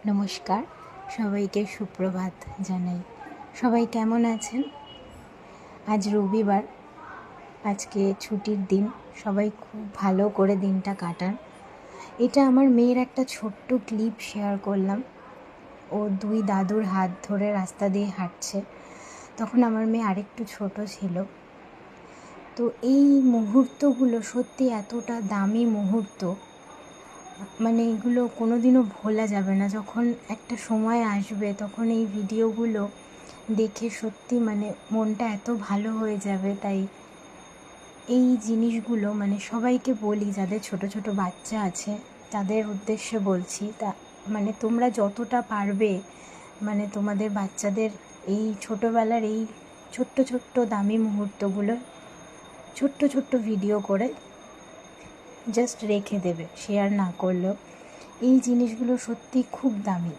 নমস্কার, সবাইকে সুপ্রভাত জানাই। সবাই কেমন আছেন? আজ রবিবার, আজকে ছুটির দিন। সবাই খুব ভালো করে দিনটা কাটান। এটা আমার মেয়ের একটা ছোট্ট ক্লিপ শেয়ার করলাম। ও দুই দাদুর হাত ধরে রাস্তা দিয়ে হাঁটছে। তখন আমার মেয়ে আরেকটু ছোট ছিল। তো এই মুহূর্তগুলো সত্যি এতটা দামি মুহূর্ত, মানে এগুলো কোনো দিনও ভোলা যাবে না। যখন একটা সময় আসবে তখন এই ভিডিওগুলো দেখে সত্যি মনটা এত ভালো হয়ে যাবে। তাই এই জিনিসগুলো সবাইকে বলি, যাদের ছোট ছোট বাচ্চা আছে তাদের উদ্দেশ্যে বলছি। তোমরা যতটা পারবে তোমাদের বাচ্চাদের এই ছোটোবেলার এই ছোট্ট ছোট্ট দামি মুহূর্তগুলো ছোট্ট ছোট্ট ভিডিও করে জাস্ট রেখে দেবে, শেয়ার না করলেও। এই জিনিসগুলো সত্যি খুব দামি।